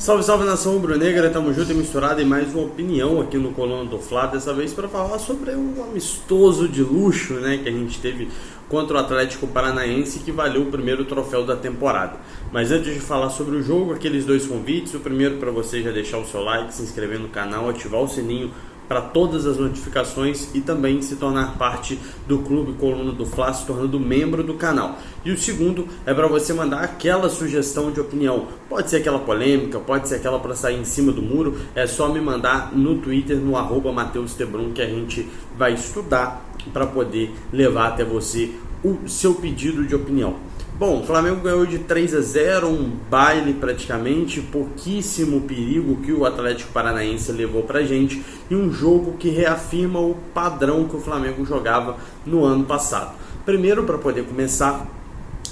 Salve, salve nação rubro-negra, tamo junto e misturado em mais uma opinião aqui no Coluna do Fla, dessa vez para falar sobre um amistoso de luxo, né, que a gente teve contra o Atlético Paranaense, que valeu o primeiro troféu da temporada. Mas antes de falar sobre o jogo, aqueles dois convites: o primeiro para você já deixar o seu like, se inscrever no canal, ativar o sininho para todas as notificações e também se tornar parte do Clube Coluna do Fla, se tornando membro do canal. E o segundo é para você mandar aquela sugestão de opinião, pode ser aquela polêmica, pode ser aquela para sair em cima do muro, é só me mandar no Twitter, no @MatheusTebrum, que a gente vai estudar para poder levar até você o seu pedido de opinião. Bom, o Flamengo ganhou de 3-0, um baile praticamente, pouquíssimo perigo que o Atlético Paranaense levou pra gente, e um jogo que reafirma o padrão que o Flamengo jogava no ano passado. Primeiro, para poder começar,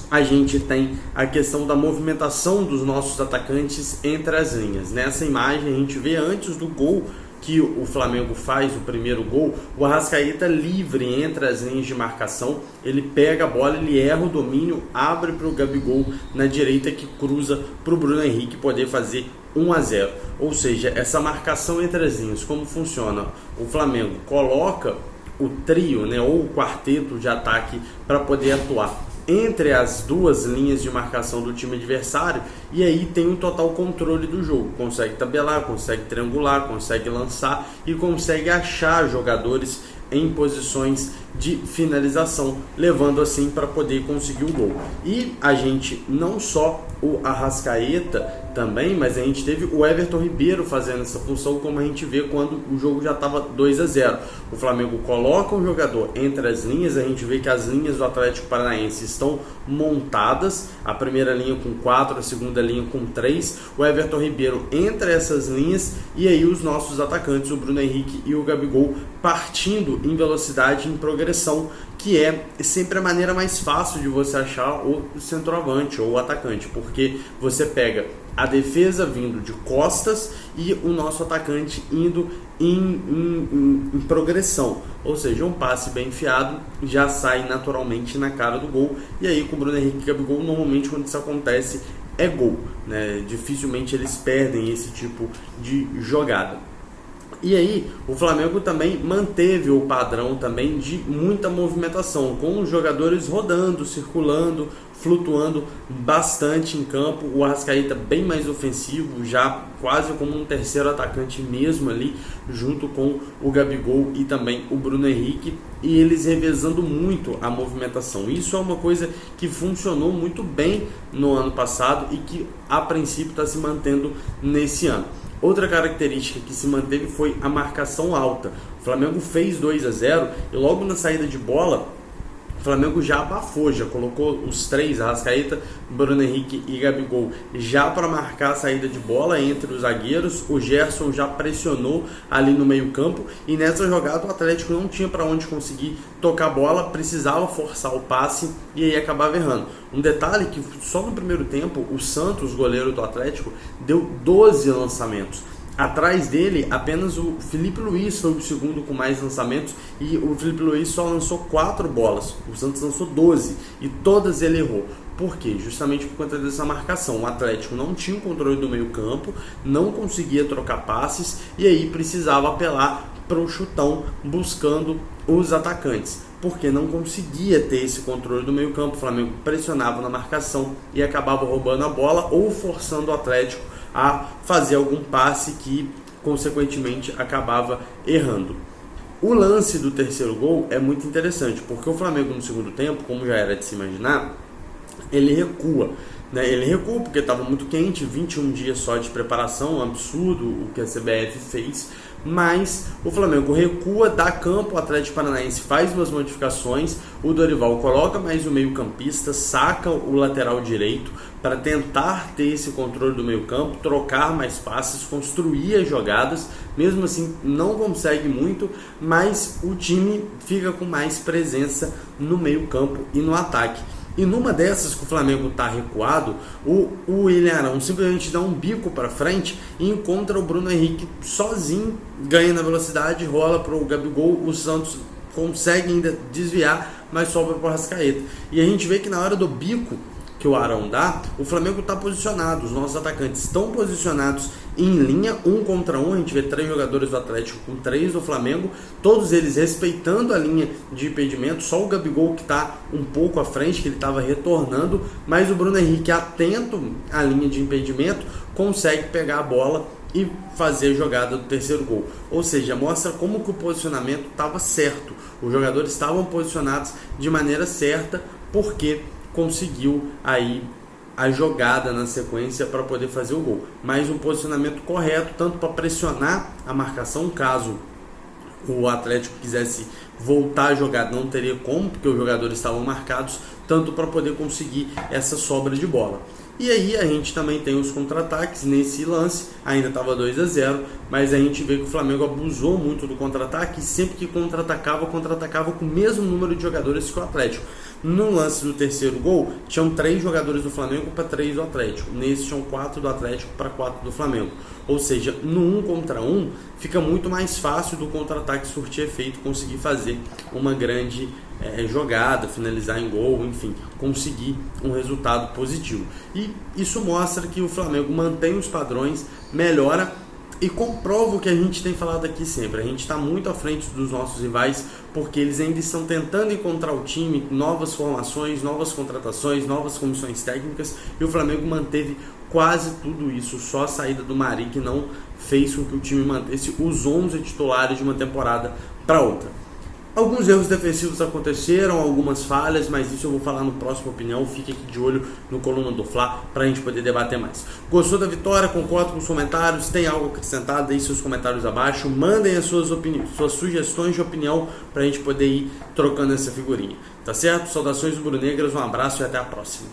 a gente tem a questão da movimentação dos nossos atacantes entre as linhas. Nessa imagem a gente vê, antes do gol que o Flamengo faz, o primeiro gol, o Arrascaeta livre entre as linhas de marcação, ele pega a bola, ele erra o domínio, abre para o Gabigol na direita, que cruza para o Bruno Henrique poder fazer 1-0. Ou seja, essa marcação entre as linhas, como funciona? O Flamengo coloca o trio, né, ou o quarteto de ataque para poder atuar entre as duas linhas de marcação do time adversário, e aí tem um total controle do jogo, consegue tabelar, consegue triangular, consegue lançar e consegue achar jogadores em posições de finalização, levando assim para poder conseguir o gol. E a gente, não só o Arrascaeta também, mas a gente teve o Everton Ribeiro fazendo essa função, como a gente vê quando o jogo já estava 2-0. O Flamengo coloca um jogador entre as linhas, a gente vê que as linhas do Atlético Paranaense estão montadas, a primeira linha com 4, a segunda linha com 3, o Everton Ribeiro entre essas linhas, e aí os nossos atacantes, o Bruno Henrique e o Gabigol, partindo em velocidade, em progressão, que é sempre a maneira mais fácil de você achar o centroavante ou o atacante, porque você pega a defesa vindo de costas e o nosso atacante indo em progressão, ou seja, um passe bem enfiado já sai naturalmente na cara do gol, e aí com o Bruno Henrique e Gabigol, normalmente quando isso acontece é gol, né? Dificilmente eles perdem esse tipo de jogada. E aí o Flamengo também manteve o padrão também de muita movimentação, com os jogadores rodando, circulando, flutuando bastante em campo. O Arrascaeta bem mais ofensivo, já quase como um terceiro atacante mesmo ali, junto com o Gabigol e também o Bruno Henrique, e eles revezando muito a movimentação. Isso é uma coisa que funcionou muito bem no ano passado e que a princípio está se mantendo nesse ano. Outra característica que se manteve foi a marcação alta. O Flamengo fez 2-0 e logo na saída de bola o Flamengo já abafou, já colocou os três, Arrascaeta, Bruno Henrique e Gabigol, já para marcar a saída de bola entre os zagueiros. O Gerson já pressionou ali no meio campo, e nessa jogada o Atlético não tinha para onde conseguir tocar a bola, precisava forçar o passe e aí acabava errando. Um detalhe que só no primeiro tempo o Santos, goleiro do Atlético, deu 12 lançamentos. Atrás dele, apenas o Felipe Luiz foi o segundo com mais lançamentos, e o Felipe Luiz só lançou 4 bolas, o Santos lançou 12, e todas ele errou. Por quê? Justamente por conta dessa marcação. O Atlético não tinha o controle do meio campo, não conseguia trocar passes, e aí precisava apelar para o chutão buscando os atacantes, porque não conseguia ter esse controle do meio campo. O Flamengo pressionava na marcação e acabava roubando a bola ou forçando o Atlético a fazer algum passe que consequentemente acabava errando. O lance do terceiro gol é muito interessante, porque o Flamengo no segundo tempo, como já era de se imaginar, ele recua, né? Ele recua porque estava muito quente, 21 dias só de preparação, um absurdo o que a CBF fez, mas o Flamengo recua, dá campo, o Atlético Paranaense faz umas modificações, o Dorival coloca mais o meio campista, saca o lateral direito para tentar ter esse controle do meio campo, trocar mais passes, construir as jogadas. Mesmo assim não consegue muito, mas o time fica com mais presença no meio campo e no ataque. E numa dessas que o Flamengo está recuado, o Ilharão simplesmente dá um bico para frente e encontra o Bruno Henrique sozinho, ganha na velocidade, rola para o Gabigol, o Santos consegue ainda desviar, mas sobra para o Arrascaeta. E a gente vê que na hora do bico, que o Arão dá, o Flamengo está posicionado, os nossos atacantes estão posicionados em linha, 1 contra 1, a gente vê 3 jogadores do Atlético com 3 do Flamengo, todos eles respeitando a linha de impedimento, só o Gabigol que está um pouco à frente, que ele estava retornando, mas o Bruno Henrique, atento à linha de impedimento, consegue pegar a bola e fazer a jogada do terceiro gol. Ou seja, mostra como que o posicionamento estava certo, os jogadores estavam posicionados de maneira certa, porque conseguiu aí a jogada na sequência para poder fazer o gol. Mas um posicionamento correto, tanto para pressionar a marcação, caso o Atlético quisesse voltar a jogada, não teria como, porque os jogadores estavam marcados, tanto para poder conseguir essa sobra de bola. E aí a gente também tem os contra-ataques. Nesse lance ainda estava 2-0, mas a gente vê que o Flamengo abusou muito do contra-ataque, e sempre que contra-atacava com o mesmo número de jogadores que o Atlético. No lance do terceiro gol, tinham 3 jogadores do Flamengo para 3 do Atlético. Nesse tinham 4 do Atlético para 4 do Flamengo. Ou seja, no 1 contra 1 fica muito mais fácil do contra-ataque surtir efeito, conseguir fazer uma grande jogada, finalizar em gol, enfim, conseguir um resultado positivo. E isso mostra que o Flamengo mantém os padrões, melhora e comprova o que a gente tem falado aqui sempre. A gente está muito à frente dos nossos rivais, porque eles ainda estão tentando encontrar o time, novas formações, novas contratações, novas comissões técnicas, e o Flamengo manteve quase tudo isso. Só a saída do Mari que não fez com que o time mantesse os 11 titulares de uma temporada para outra. Alguns erros defensivos aconteceram, algumas falhas, mas isso eu vou falar no próximo opinião. Fique aqui de olho no Coluna do Fla para a gente poder debater mais. Gostou da vitória? Concordo com os comentários? Tem algo acrescentado? Deixe seus comentários abaixo. Mandem as suas sugestões de opinião para a gente poder ir trocando essa figurinha. Tá certo? Saudações rubro-negras, um abraço e até a próxima.